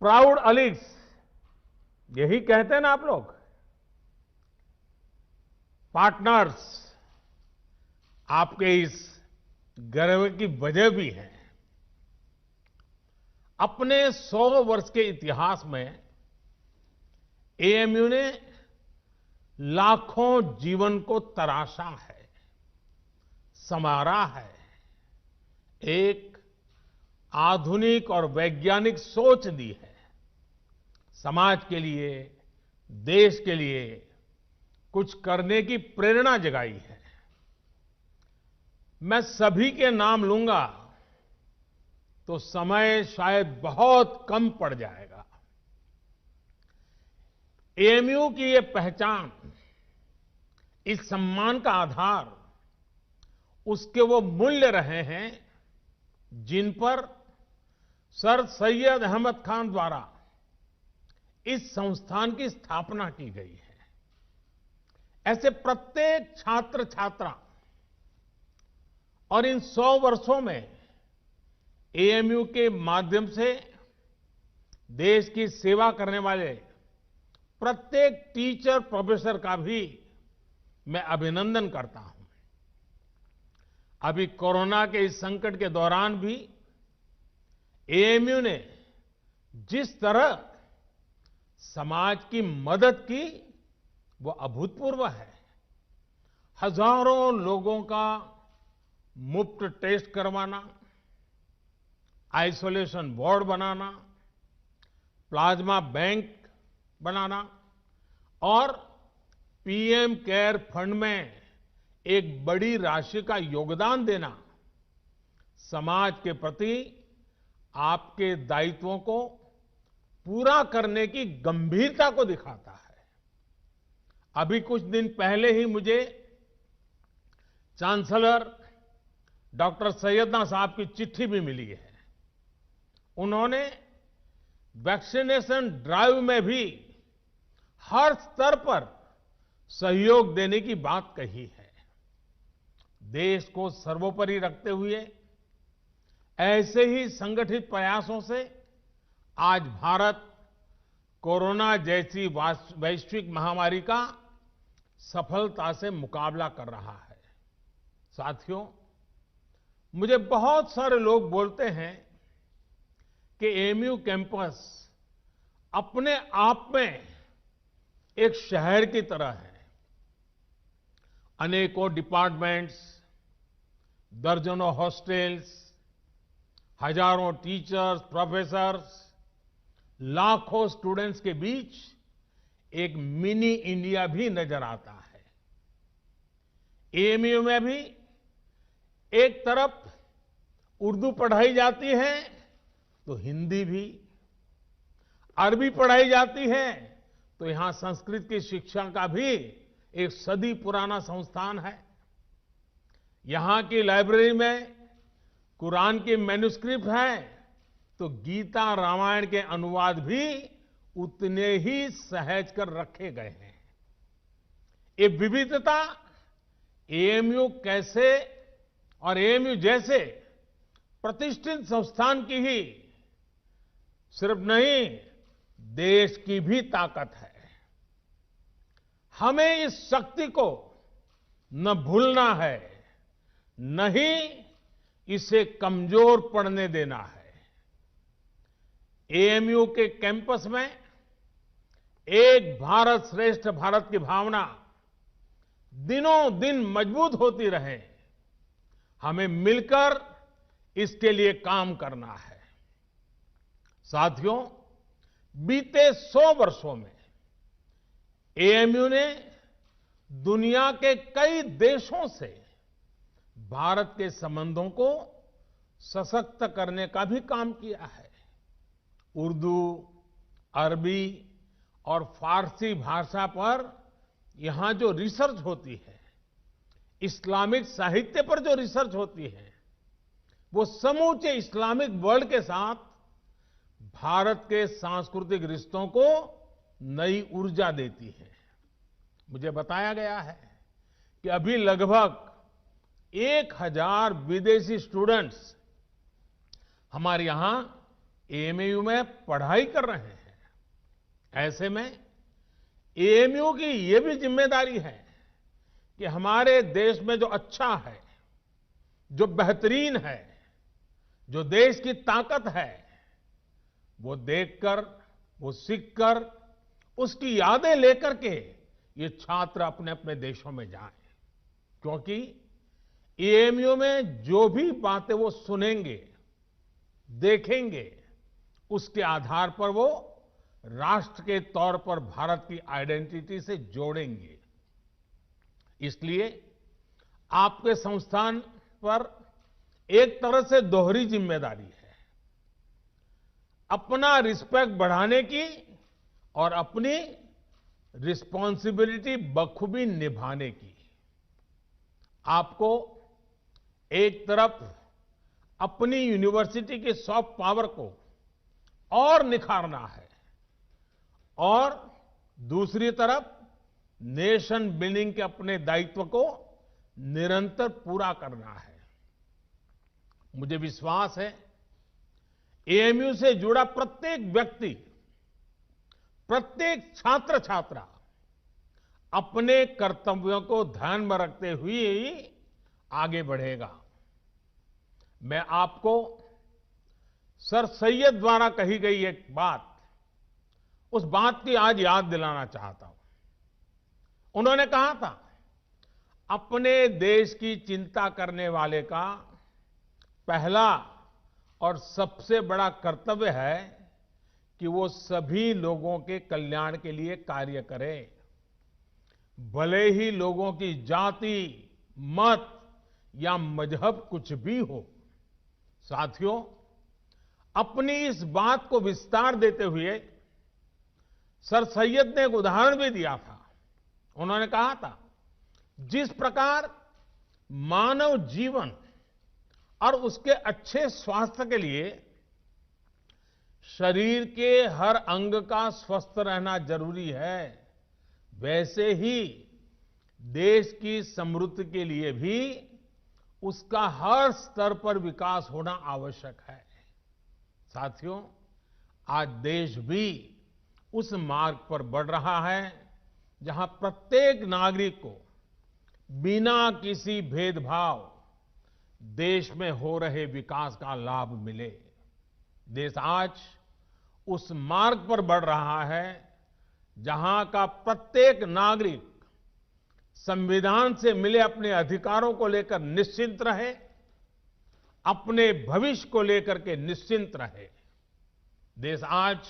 Proud अलीग्स, यही कहते हैं ना आप लोग। पार्टनर्स, आपके इस गर्व की वजह भी है। अपने 100 वर्ष के इतिहास में एएमयू ने लाखों जीवन को तराशा है, संवारा है, एक आधुनिक और वैज्ञानिक सोच दी है। समाज के लिए, देश के लिए कुछ करने की प्रेरणा जगाई है। मैं सभी के नाम लूंगा तो समय शायद बहुत कम पड़ जाएगा। एएमयू की ये पहचान, इस सम्मान का आधार उसके वो मूल्य रहे हैं जिन पर सर सैयद अहमद खान द्वारा इस संस्थान की स्थापना की गई है। ऐसे प्रत्येक छात्र छात्रा और इन 100 वर्षों में एएमयू के माध्यम से देश की सेवा करने वाले प्रत्येक टीचर प्रोफेसर का भी मैं अभिनंदन करता हूं। अभी कोरोना के इस संकट के दौरान भी एएमयू ने जिस तरह समाज की मदद की वो अभूतपूर्व है। हजारों लोगों का मुफ्त टेस्ट करवाना, आइसोलेशन वार्ड बनाना, प्लाज्मा बैंक बनाना और पीएम केयर फंड में एक बड़ी राशि का योगदान देना समाज के प्रति आपके दायित्वों को पूरा करने की गंभीरता को दिखाता है। अभी कुछ दिन पहले ही मुझे चांसलर डॉक्टर सैयदना साहब की चिट्ठी भी मिली है। उन्होंने वैक्सीनेशन ड्राइव में भी हर स्तर पर सहयोग देने की बात कही है। देश को सर्वोपरि रखते हुए ऐसे ही संगठित प्रयासों से आज भारत कोरोना जैसी वैश्विक महामारी का सफलता से मुकाबला कर रहा है। साथियों, मुझे बहुत सारे लोग बोलते हैं कि एएमयू कैंपस अपने आप में एक शहर की तरह है। अनेकों डिपार्टमेंट्स, दर्जनों हॉस्टल्स, हजारों टीचर्स, प्रोफेसर्स, लाखों स्टूडेंट्स के बीच एक मिनी इंडिया भी नजर आता है। एएमयू में भी एक तरफ उर्दू पढ़ाई जाती है तो हिंदी भी, अरबी पढ़ाई जाती है तो यहां संस्कृत की शिक्षा का भी एक सदी पुराना संस्थान है। यहां की लाइब्रेरी में कुरान की मैन्युस्क्रिप्ट है तो गीता रामायण के अनुवाद भी उतने ही सहज कर रखे गए हैं। ये विविधता एएमयू कैसे और एएमयू जैसे प्रतिष्ठित संस्थान की ही सिर्फ नहीं, देश की भी ताकत है। हमें इस शक्ति को न भूलना है, न ही इसे कमजोर पड़ने देना है। एएमयू के कैंपस में एक भारत श्रेष्ठ भारत की भावना दिनों दिन मजबूत होती रहे, हमें मिलकर इसके लिए काम करना है। साथियों, बीते 100 वर्षों में एएमयू ने दुनिया के कई देशों से भारत के संबंधों को सशक्त करने का भी काम किया है। उर्दू, अरबी और फारसी भाषा पर यहां जो रिसर्च होती है, इस्लामिक साहित्य पर जो रिसर्च होती है, वो समूचे इस्लामिक वर्ल्ड के साथ भारत के सांस्कृतिक रिश्तों को नई ऊर्जा देती है। मुझे बताया गया है कि अभी लगभग 1000 विदेशी स्टूडेंट्स हमारे यहां एएमयू में पढ़ाई कर रहे हैं। ऐसे में एएमयू की ये भी जिम्मेदारी है कि हमारे देश में जो अच्छा है, जो बेहतरीन है, जो देश की ताकत है, वो देखकर, वो सीखकर, उसकी यादें लेकर के ये छात्र अपने अपने देशों में जाएं। क्योंकि एएमयू में जो भी बातें वो सुनेंगे, देखेंगे, उसके आधार पर वो राष्ट्र के तौर पर भारत की आइडेंटिटी से जोड़ेंगे। इसलिए आपके संस्थान पर एक तरह से दोहरी जिम्मेदारी है, अपना रिस्पेक्ट बढ़ाने की और अपनी रिस्पॉन्सिबिलिटी बखूबी निभाने की। आपको एक तरफ अपनी यूनिवर्सिटी की सॉफ्ट पावर को और निखारना है और दूसरी तरफ नेशन बिल्डिंग के अपने दायित्व को निरंतर पूरा करना है। मुझे विश्वास है एएमयू से जुड़ा प्रत्येक व्यक्ति, प्रत्येक छात्र छात्रा अपने कर्तव्यों को ध्यान में रखते हुए ही आगे बढ़ेगा। मैं आपको सर सैयद द्वारा कही गई एक बात, उस बात की आज याद दिलाना चाहता हूं। उन्होंने कहा था, अपने देश की चिंता करने वाले का पहला और सबसे बड़ा कर्तव्य है कि वो सभी लोगों के कल्याण के लिए कार्य करे, भले ही लोगों की जाति, मत या मजहब कुछ भी हो। साथियों, अपनी इस बात को विस्तार देते हुए सर सैयद ने एक उदाहरण भी दिया था। उन्होंने कहा था, जिस प्रकार मानव जीवन और उसके अच्छे स्वास्थ्य के लिए शरीर के हर अंग का स्वस्थ रहना जरूरी है, वैसे ही देश की समृद्धि के लिए भी उसका हर स्तर पर विकास होना आवश्यक है। साथियों, आज देश भी उस मार्ग पर बढ़ रहा है जहां प्रत्येक नागरिक को बिना किसी भेदभाव देश में हो रहे विकास का लाभ मिले। देश आज उस मार्ग पर बढ़ रहा है जहां का प्रत्येक नागरिक संविधान से मिले अपने अधिकारों को लेकर निश्चिंत रहे, अपने भविष्य को लेकर के निश्चिंत रहे। देश आज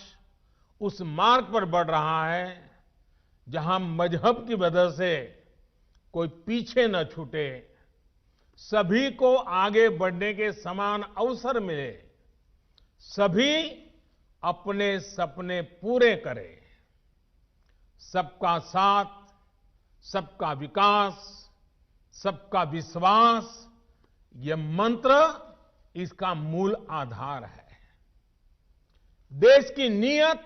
उस मार्ग पर बढ़ रहा है जहां मजहब की वजह से कोई पीछे न छूटे, सभी को आगे बढ़ने के समान अवसर मिले, सभी अपने सपने पूरे करें। सबका साथ, सबका विकास, सबका विश्वास, ये मंत्र इसका मूल आधार है। देश की नीयत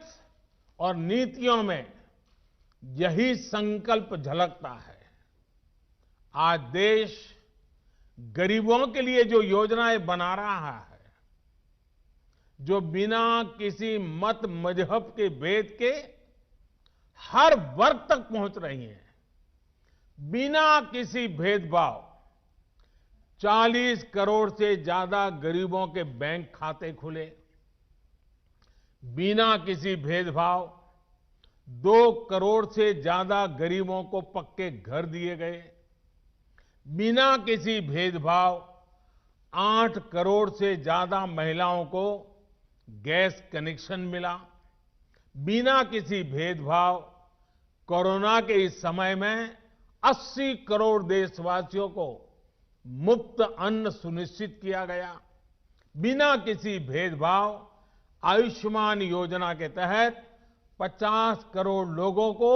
और नीतियों में यही संकल्प झलकता है। आज देश गरीबों के लिए जो योजनाएं बना रहा है, जो बिना किसी मत मजहब के भेद के हर वर्ग तक पहुंच रही हैं, बिना किसी भेदभाव 40 करोड़ से ज्यादा गरीबों के बैंक खाते खुले, बिना किसी भेदभाव 2 करोड़ से ज्यादा गरीबों को पक्के घर दिए गए, बिना किसी भेदभाव 8 करोड़ से ज्यादा महिलाओं को गैस कनेक्शन मिला, बिना किसी भेदभाव कोरोना के इस समय में 80 करोड़ देशवासियों को मुफ्त अन्न सुनिश्चित किया गया, बिना किसी भेदभाव आयुष्मान योजना के तहत 50 करोड़ लोगों को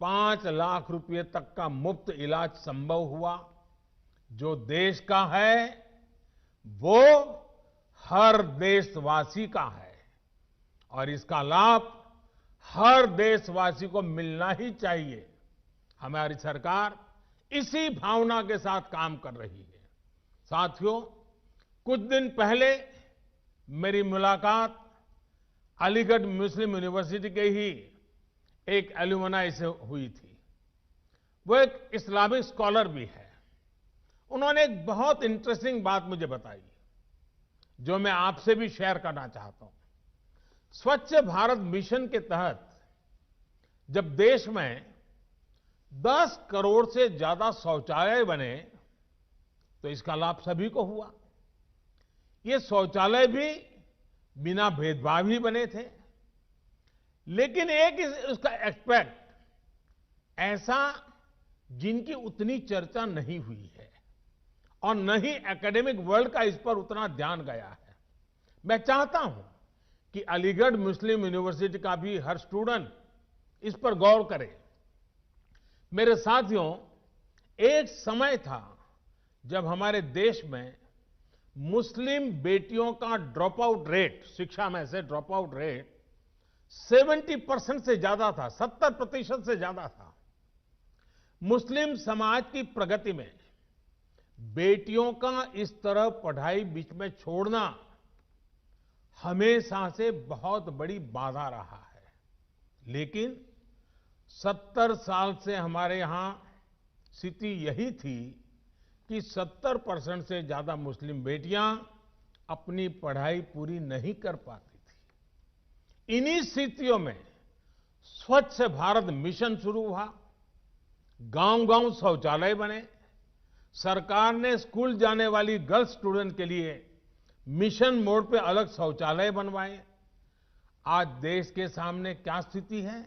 5 लाख रुपए तक का मुफ्त इलाज संभव हुआ। जो देश का है वो हर देशवासी का है और इसका लाभ हर देशवासी को मिलना ही चाहिए। हमारी सरकार इसी भावना के साथ काम कर रही है। साथियों, कुछ दिन पहले मेरी मुलाकात अलीगढ़ मुस्लिम यूनिवर्सिटी के ही एक एल्यूमनाई से हुई थी। वो एक इस्लामिक स्कॉलर भी है। उन्होंने एक बहुत इंटरेस्टिंग बात मुझे बताई, जो मैं आपसे भी शेयर करना चाहता हूं। स्वच्छ भारत मिशन के तहत जब देश में 10 करोड़ से ज्यादा शौचालय बने, तो इसका लाभ सभी को हुआ। ये शौचालय भी बिना भेदभाव ही बने थे। लेकिन एक उसका एस्पेक्ट ऐसा जिनकी उतनी चर्चा नहीं हुई है और न ही एकेडमिक वर्ल्ड का इस पर उतना ध्यान गया है। मैं चाहता हूं कि अलीगढ़ मुस्लिम यूनिवर्सिटी का भी हर स्टूडेंट इस पर गौर करे। मेरे साथियों, एक समय था जब हमारे देश में मुस्लिम बेटियों का ड्रॉप आउट रेट, शिक्षा में से ड्रॉप आउट रेट 70% से ज्यादा था, 70% से ज्यादा था। मुस्लिम समाज की प्रगति में बेटियों का इस तरह पढ़ाई बीच में छोड़ना हमेशा से बहुत बड़ी बाधा रहा है। लेकिन 70 साल से हमारे यहां स्थिति यही थी कि 70% से ज्यादा मुस्लिम बेटियां अपनी पढ़ाई पूरी नहीं कर पाती थी। इन्हीं स्थितियों में स्वच्छ भारत मिशन शुरू हुआ। गांव-गांव शौचालय बने। सरकार ने स्कूल जाने वाली गर्ल्स स्टूडेंट के लिए मिशन मोड पे अलग शौचालय बनवाए। आज देश के सामने क्या स्थिति है?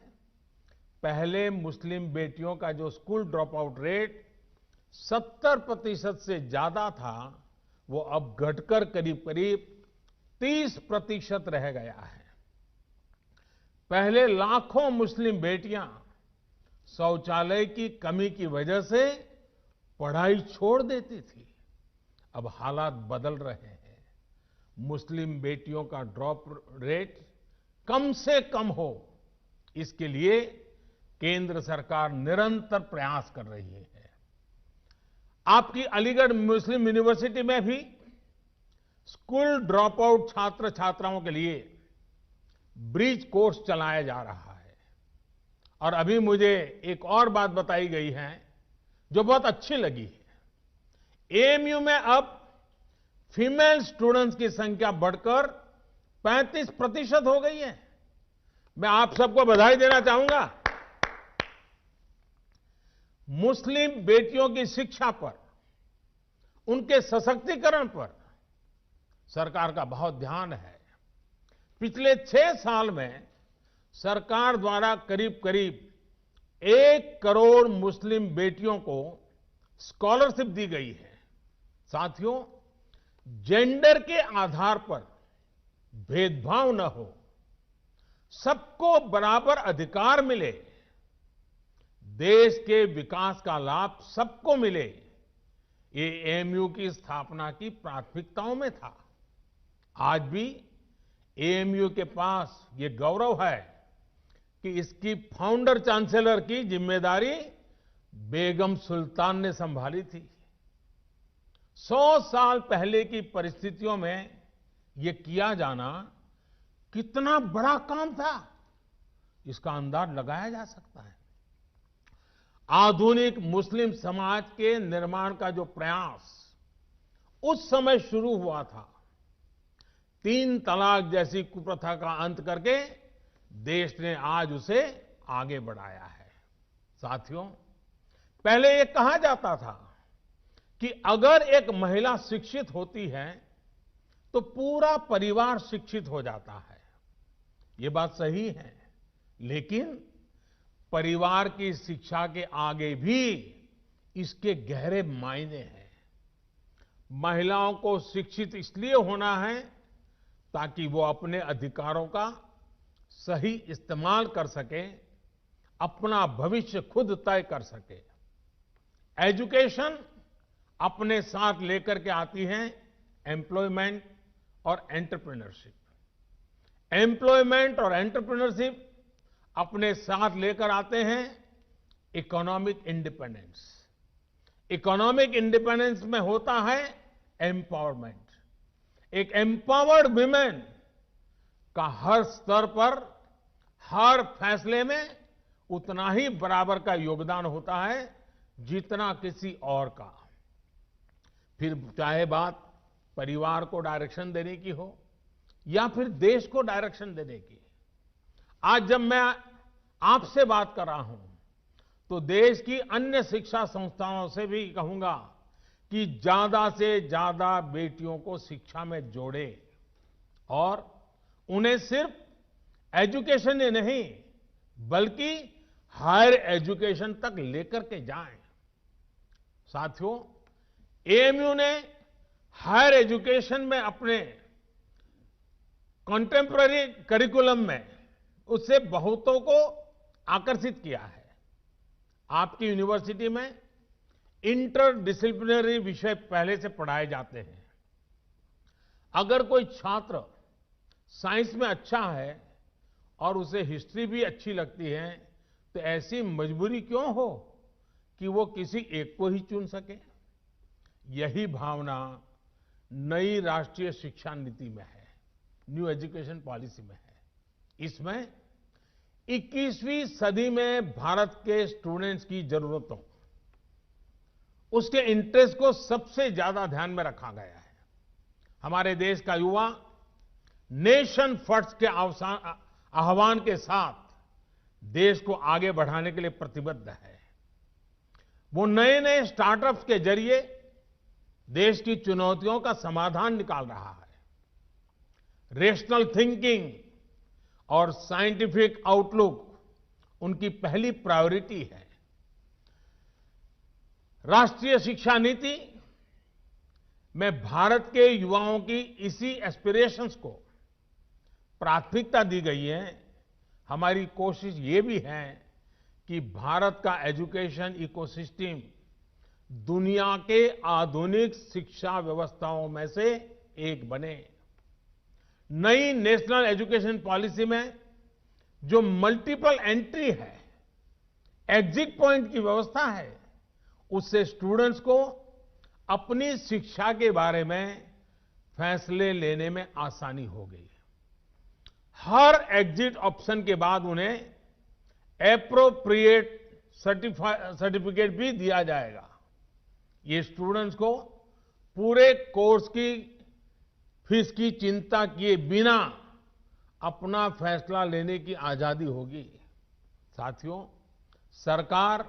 पहले मुस्लिम बेटियों का जो स्कूल ड्रॉप आउट रेट 70% से ज्यादा था, वो अब घटकर करीब करीब 30% रह गया है। पहले लाखों मुस्लिम बेटियां शौचालय की कमी की वजह से पढ़ाई छोड़ देती थी। अब हालात बदल रहे हैं। मुस्लिम बेटियों का ड्रॉप रेट कम से कम हो, इसके लिए केंद्र सरकार निरंतर प्रयास कर रही है। आपकी अलीगढ़ मुस्लिम यूनिवर्सिटी में भी स्कूल ड्रॉप आउट छात्र छात्राओं के लिए ब्रिज कोर्स चलाया जा रहा है। और अभी मुझे एक और बात बताई गई है जो बहुत अच्छी लगी है। एएमयू में अब फीमेल स्टूडेंट्स की संख्या बढ़कर 35% हो गई है। मैं आप सबको बधाई देना चाहूंगा। मुस्लिम बेटियों की शिक्षा पर, उनके सशक्तिकरण पर सरकार का बहुत ध्यान है। पिछले 6 साल में सरकार द्वारा करीब करीब 1 करोड़ मुस्लिम बेटियों को स्कॉलरशिप दी गई है। साथियों, जेंडर के आधार पर भेदभाव न हो, सबको बराबर अधिकार मिले, देश के विकास का लाभ सबको मिले, ये एएमयू की स्थापना की प्राथमिकताओं में था। आज भी एएमयू के पास ये गौरव है कि इसकी फाउंडर चांसलर की जिम्मेदारी बेगम सुल्तान ने संभाली थी। 100 साल पहले की परिस्थितियों में ये किया जाना कितना बड़ा काम था, इसका अंदाज लगाया जा सकता है। आधुनिक मुस्लिम समाज के निर्माण का जो प्रयास उस समय शुरू हुआ था, 3 तलाक जैसी कुप्रथा का अंत करके देश ने आज उसे आगे बढ़ाया है। साथियों, पहले ये कहा जाता था कि अगर एक महिला शिक्षित होती है तो पूरा परिवार शिक्षित हो जाता है। ये बात सही है, लेकिन परिवार की शिक्षा के आगे भी इसके गहरे मायने हैं। महिलाओं को शिक्षित इसलिए होना है ताकि वो अपने अधिकारों का सही इस्तेमाल कर सके, अपना भविष्य खुद तय कर सके। एजुकेशन अपने साथ लेकर के आती है एम्प्लॉयमेंट और एंटरप्रेन्योरशिप। एम्प्लॉयमेंट और एंटरप्रेन्योरशिप अपने साथ लेकर आते हैं इकोनॉमिक इंडिपेंडेंस। इकोनॉमिक इंडिपेंडेंस में होता है एम्पावरमेंट। एक एम्पावर्ड वुमेन का हर स्तर पर हर फैसले में उतना ही बराबर का योगदान होता है जितना किसी और का। फिर चाहे बात परिवार को डायरेक्शन देने की हो या फिर देश को डायरेक्शन देने की। आज जब मैं आपसे बात कर रहा हूं तो देश की अन्य शिक्षा संस्थाओं से भी कहूंगा कि ज्यादा से ज्यादा बेटियों को शिक्षा में जोड़े और उन्हें सिर्फ एजुकेशन ही नहीं बल्कि हायर एजुकेशन तक लेकर के जाएं। साथियों, एएमयू ने हायर एजुकेशन में अपने कंटेम्पररी करिकुलम में उससे बहुतों को आकर्षित किया है। आपकी यूनिवर्सिटी में इंटर डिसिप्लिनरी विषय पहले से पढ़ाए जाते हैं। अगर कोई छात्र साइंस में अच्छा है और उसे हिस्ट्री भी अच्छी लगती है तो ऐसी मजबूरी क्यों हो कि वो किसी एक को ही चुन सके। यही भावना नई राष्ट्रीय शिक्षा नीति में है, न्यू एजुकेशन पॉलिसी में है। इसमें 21वीं सदी में भारत के स्टूडेंट्स की जरूरतों, उसके इंटरेस्ट को सबसे ज्यादा ध्यान में रखा गया है। हमारे देश का युवा नेशन फर्स्ट के आह्वान के साथ देश को आगे बढ़ाने के लिए प्रतिबद्ध है। वो नए नए स्टार्टअप्स के जरिए देश की चुनौतियों का समाधान निकाल रहा है। रेशनल थिंकिंग और साइंटिफिक आउटलुक उनकी पहली प्रायोरिटी है। राष्ट्रीय शिक्षा नीति में भारत के युवाओं की इसी एस्पिरेशंस को प्राथमिकता दी गई है। हमारी कोशिश ये भी है कि भारत का एजुकेशन इकोसिस्टम दुनिया के आधुनिक शिक्षा व्यवस्थाओं में से एक बने। नई नेशनल एजुकेशन पॉलिसी में जो मल्टीपल एंट्री है, एग्जिट पॉइंट की व्यवस्था है, उससे स्टूडेंट्स को अपनी शिक्षा के बारे में फैसले लेने में आसानी हो गई। हर एग्जिट ऑप्शन के बाद उन्हें एप्रोप्रिएट सर्टिफिकेट भी दिया जाएगा। ये स्टूडेंट्स को पूरे कोर्स की फीस की चिंता किए बिना अपना फैसला लेने की आजादी होगी। साथियों, सरकार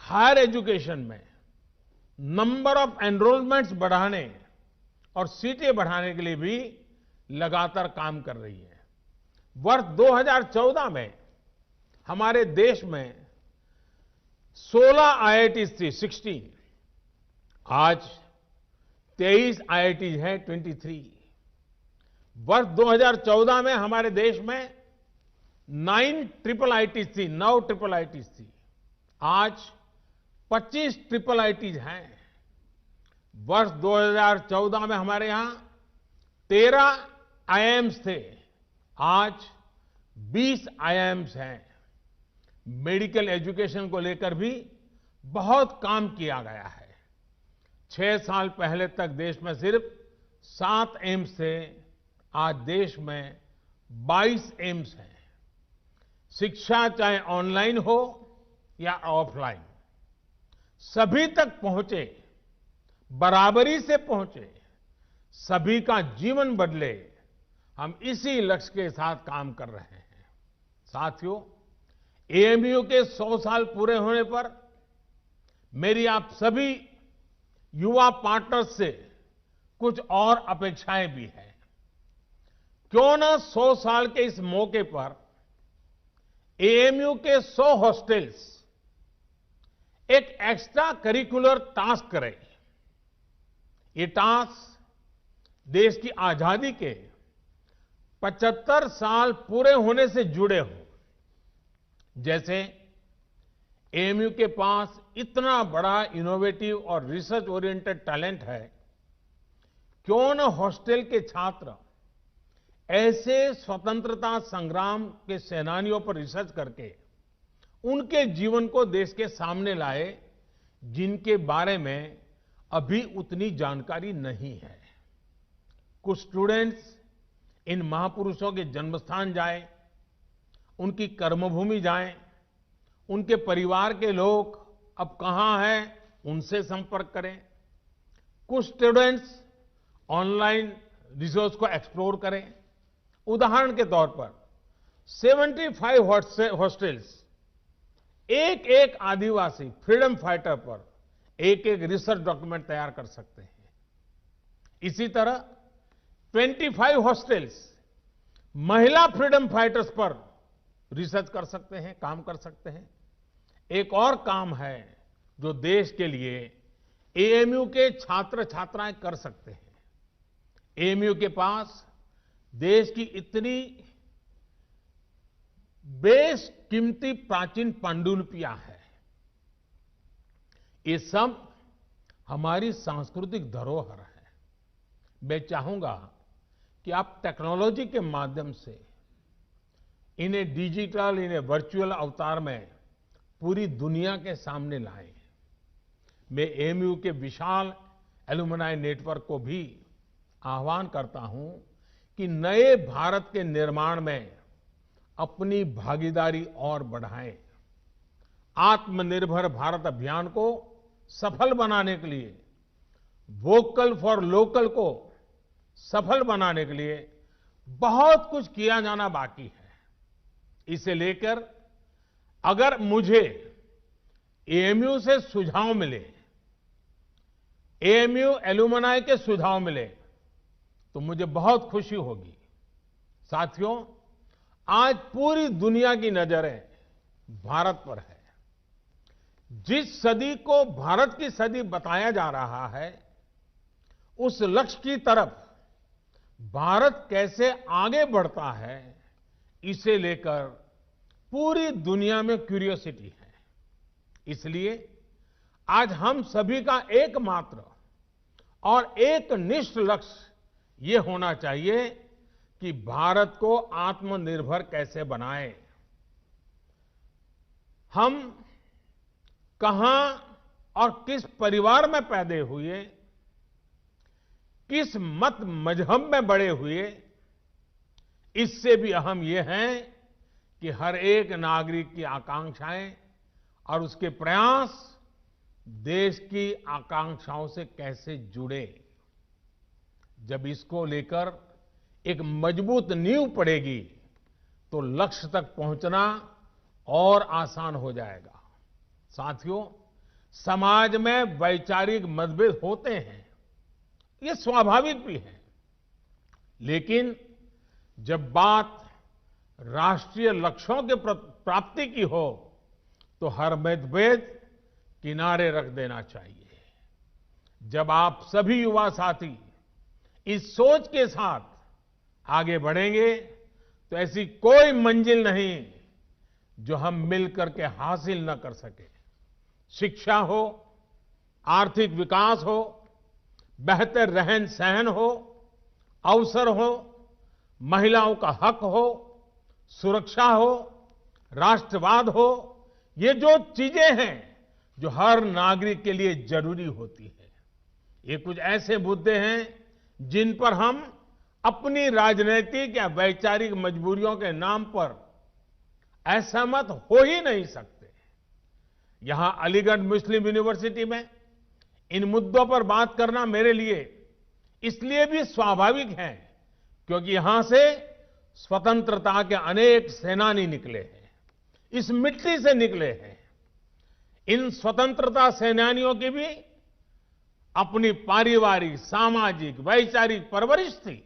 हायर एजुकेशन में नंबर ऑफ एनरोलमेंट्स बढ़ाने और सीटें बढ़ाने के लिए भी लगातार काम कर रही है। वर्ष 2014 में हमारे देश में 16 आईआईटीज थी, 16। आज 23 आईआईटीज हैं, 23। वर्ष 2014 में हमारे देश में 9 ट्रिपल आईटीज थी, 9 ट्रिपल आईटीज थी। आज 25 ट्रिपल आईटीज हैं। वर्ष 2014 में हमारे यहां 13 आईआईएम्स थे, आज 20 आईआईएम्स हैं। मेडिकल एजुकेशन को लेकर भी बहुत काम किया गया है। 6 साल पहले तक देश में सिर्फ 7 एम्स थे, आज देश में 22 एम्स हैं। शिक्षा चाहे ऑनलाइन हो या ऑफलाइन, सभी तक पहुंचे, बराबरी से पहुंचे, सभी का जीवन बदले, हम इसी लक्ष्य के साथ काम कर रहे हैं। साथियों, एएमयू के 100 साल पूरे होने पर मेरी आप सभी युवा पार्टनर्स से कुछ और अपेक्षाएं भी हैं। क्यों न 100 साल के इस मौके पर एएमयू के 100 हॉस्टल्स एक एक्स्ट्रा करिकुलर टास्क करें। ये टास्क देश की आजादी के 75 साल पूरे होने से जुड़े हों। जैसे एएमयू के पास इतना बड़ा इनोवेटिव और रिसर्च ओरिएंटेड टैलेंट है, क्यों न हॉस्टल के छात्र ऐसे स्वतंत्रता संग्राम के सेनानियों पर रिसर्च करके उनके जीवन को देश के सामने लाए जिनके बारे में अभी उतनी जानकारी नहीं है। कुछ स्टूडेंट्स इन महापुरुषों के जन्मस्थान जाएं, उनकी कर्मभूमि जाएं, उनके परिवार के लोग अब कहाँ हैं, उनसे संपर्क करें। कुछ स्टूडेंट्स ऑनलाइन रिसोर्स को एक्सप्लोर करें। उदाहरण के तौर पर 75 हॉस्टल्स, एक एक आदिवासी फ्रीडम फाइटर पर एक एक रिसर्च डॉक्यूमेंट तैयार कर सकते हैं। इसी तरह 25 हॉस्टल्स महिला फ्रीडम फाइटर्स पर रिसर्च कर सकते हैं, काम कर सकते हैं। एक और काम है जो देश के लिए एएमयू के छात्र छात्राएं कर सकते हैं। एएमयू के पास देश की इतनी बेशकीमती प्राचीन पांडुलिपियां हैं। ये सब हमारी सांस्कृतिक धरोहर है। मैं चाहूंगा कि आप टेक्नोलॉजी के माध्यम से इन्हें डिजिटल, इन्हें वर्चुअल अवतार में पूरी दुनिया के सामने लाएं। मैं एएमयू के विशाल एलुमनाई नेटवर्क को भी आह्वान करता हूं कि नए भारत के निर्माण में अपनी भागीदारी और बढ़ाएं। आत्मनिर्भर भारत अभियान को सफल बनाने के लिए, वोकल फॉर लोकल को सफल बनाने के लिए बहुत कुछ किया जाना बाकी है। इसे लेकर अगर मुझे एएमयू से सुझाव मिले, एएमयू एलुमनाई के सुझाव मिले, तो मुझे बहुत खुशी होगी। साथियों, आज पूरी दुनिया की नजरें भारत पर है। जिस सदी को भारत की सदी बताया जा रहा है, उस लक्ष्य की तरफ भारत कैसे आगे बढ़ता है, इसे लेकर पूरी दुनिया में क्यूरियोसिटी है। इसलिए आज हम सभी का एकमात्र और एकनिष्ठ लक्ष्य ये होना चाहिए कि भारत को आत्मनिर्भर कैसे बनाएं। हम कहां और किस परिवार में पैदा हुए, किस मत मजहब में बड़े हुए, इससे भी अहम यह है कि हर एक नागरिक की आकांक्षाएं और उसके प्रयास देश की आकांक्षाओं से कैसे जुड़े। जब इसको लेकर एक मजबूत नींव पड़ेगी तो लक्ष्य तक पहुंचना और आसान हो जाएगा। साथियों, समाज में वैचारिक मतभेद होते हैं, ये स्वाभाविक भी है। लेकिन जब बात राष्ट्रीय लक्ष्यों के प्राप्ति की हो तो हर मतभेद किनारे रख देना चाहिए। जब आप सभी युवा साथी इस सोच के साथ आगे बढ़ेंगे तो ऐसी कोई मंजिल नहीं जो हम मिलकर के हासिल न कर सके। शिक्षा हो, आर्थिक विकास हो, बेहतर रहन सहन हो, अवसर हो, महिलाओं का हक हो, सुरक्षा हो, राष्ट्रवाद हो, ये जो चीजें हैं जो हर नागरिक के लिए जरूरी होती है, ये कुछ ऐसे मुद्दे हैं जिन पर हम अपनी राजनीतिक या वैचारिक मजबूरियों के नाम पर असहमत हो ही नहीं सकते। यहां अलीगढ़ मुस्लिम यूनिवर्सिटी में इन मुद्दों पर बात करना मेरे लिए इसलिए भी स्वाभाविक है क्योंकि यहां से स्वतंत्रता के अनेक सेनानी निकले हैं, इस मिट्टी से निकले हैं। इन स्वतंत्रता सेनानियों की भी अपनी पारिवारिक, सामाजिक, वैचारिक परवरिश थी,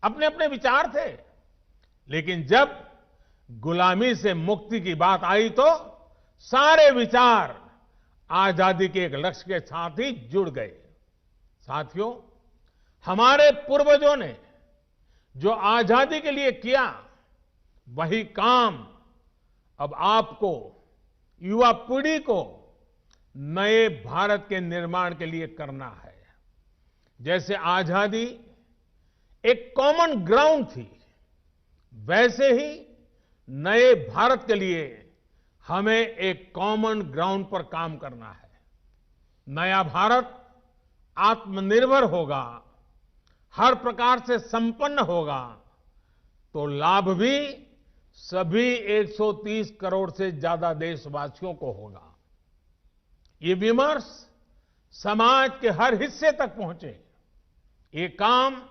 अपने अपने विचार थे। लेकिन जब गुलामी से मुक्ति की बात आई तो सारे विचार आजादी के एक लक्ष्य के साथ ही जुड़ गए। साथियों, हमारे पूर्वजों ने जो आजादी के लिए किया, वही काम अब आपको, युवा पीढ़ी को नए भारत के निर्माण के लिए करना है। जैसे आजादी एक कॉमन ग्राउंड थी, वैसे ही नए भारत के लिए हमें एक कॉमन ग्राउंड पर काम करना है। नया भारत आत्मनिर्भर होगा, हर प्रकार से संपन्न होगा तो लाभ भी सभी 130 करोड़ से ज्यादा देशवासियों को होगा। ये विमर्श समाज के हर हिस्से तक पहुंचे, ये काम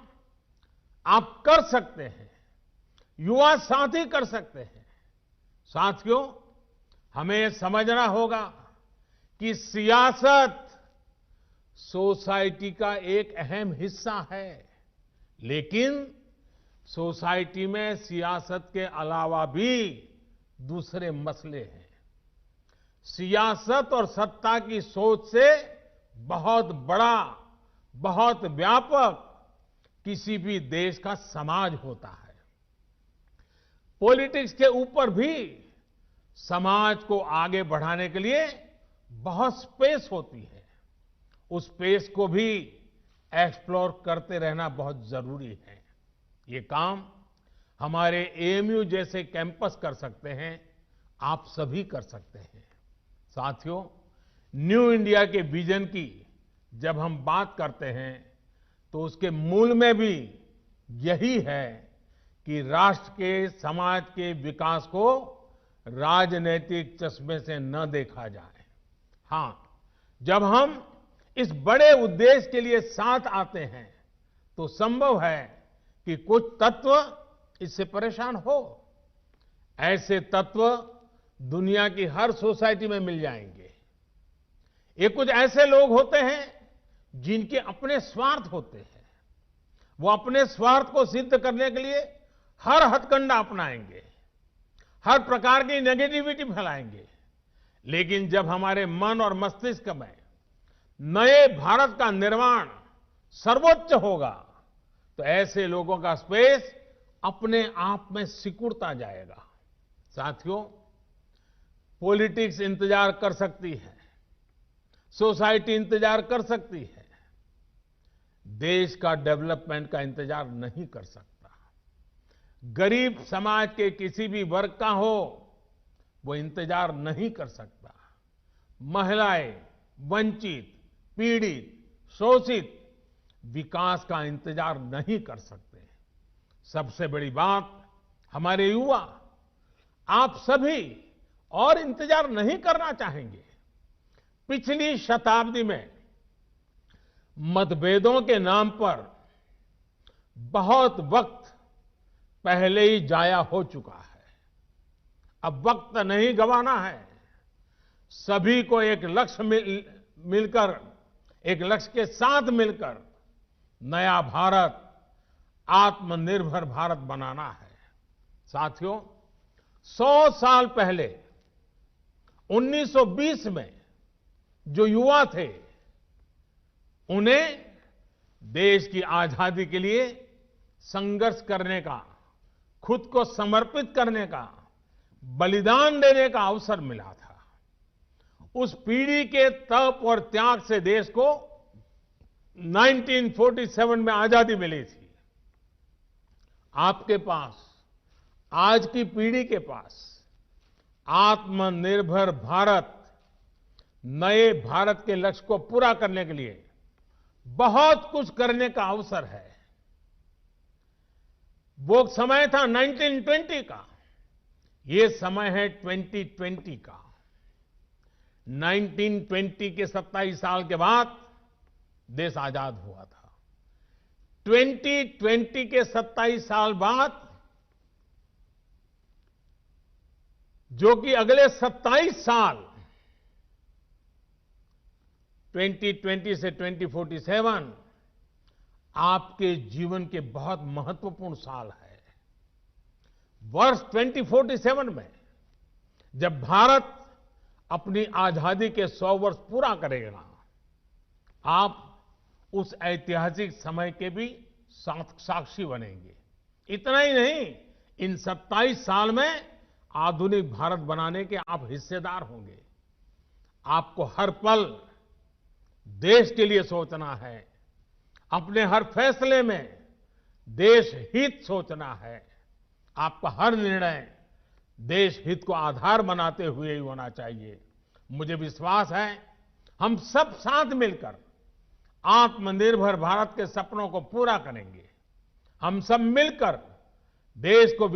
आप कर सकते हैं, युवा साथी कर सकते हैं। साथियों, हमें समझना होगा कि सियासत सोसाइटी का एक अहम हिस्सा है, लेकिन सोसाइटी में सियासत के अलावा भी दूसरे मसले हैं। सियासत और सत्ता की सोच से बहुत बड़ा, बहुत व्यापक किसी भी देश का समाज होता है। पॉलिटिक्स के ऊपर भी समाज को आगे बढ़ाने के लिए बहुत स्पेस होती है। उस स्पेस को भी एक्सप्लोर करते रहना बहुत जरूरी है। ये काम हमारे एएमयू जैसे कैंपस कर सकते हैं, आप सभी कर सकते हैं। साथियों, न्यू इंडिया के विजन की जब हम बात करते हैं तो उसके मूल में भी यही है कि राष्ट्र के, समाज के विकास को राजनीतिक चश्मे से न देखा जाए। हां, जब हम इस बड़े उद्देश्य के लिए साथ आते हैं तो संभव है कि कुछ तत्व इससे परेशान हो। ऐसे तत्व दुनिया की हर सोसाइटी में मिल जाएंगे। ये कुछ ऐसे लोग होते हैं जिनके अपने स्वार्थ होते हैं। वो अपने स्वार्थ को सिद्ध करने के लिए हर हथकंडा अपनाएंगे, हर प्रकार की नेगेटिविटी फैलाएंगे। लेकिन जब हमारे मन और मस्तिष्क में नए भारत का निर्माण सर्वोच्च होगा तो ऐसे लोगों का स्पेस अपने आप में सिकुड़ता जाएगा। साथियों, पॉलिटिक्स इंतजार कर सकती है, सोसाइटी इंतजार कर सकती है, देश का डेवलपमेंट का इंतजार नहीं कर सकता। गरीब समाज के किसी भी वर्ग का हो, वो इंतजार नहीं कर सकता। महिलाएं, वंचित, पीड़ित, शोषित विकास का इंतजार नहीं कर सकते। सबसे बड़ी बात, हमारे युवा, आप सभी और इंतजार नहीं करना चाहेंगे। पिछली शताब्दी में मतभेदों के नाम पर बहुत वक्त पहले ही जाया हो चुका है। अब वक्त नहीं गंवाना है। सभी को एक लक्ष्य मिलकर, एक लक्ष्य के साथ मिलकर नया भारत, आत्मनिर्भर भारत बनाना है। साथियों, 100 साल पहले 1920 में जो युवा थे, उन्हें देश की आजादी के लिए संघर्ष करने का, खुद को समर्पित करने का, बलिदान देने का अवसर मिला था। उस पीढ़ी के तप और त्याग से देश को 1947 में आजादी मिली थी। आपके पास, आज की पीढ़ी के पास आत्मनिर्भर भारत, नए भारत के लक्ष्य को पूरा करने के लिए बहुत कुछ करने का अवसर है। वो समय था 1920 का, ये समय है 2020 का। 1920 के 27 साल के बाद देश आजाद हुआ था। 2020 के 27 साल बाद, जो कि अगले 27 साल 2020 से 2047 आपके जीवन के बहुत महत्वपूर्ण साल है। वर्ष 2047 में जब भारत अपनी आजादी के 100 वर्ष पूरा करेगा, आप उस ऐतिहासिक समय के भी साक्षी बनेंगे। इतना ही नहीं, इन 27 साल में आधुनिक भारत बनाने के आप हिस्सेदार होंगे। आपको हर पल देश के लिए सोचना है, अपने हर फैसले में देश हित सोचना है। आपका हर निर्णय देश हित को आधार बनाते हुए ही होना चाहिए। मुझे विश्वास है, हम सब साथ मिलकर आत्मनिर्भर भारत के सपनों को पूरा करेंगे। हम सब मिलकर देश को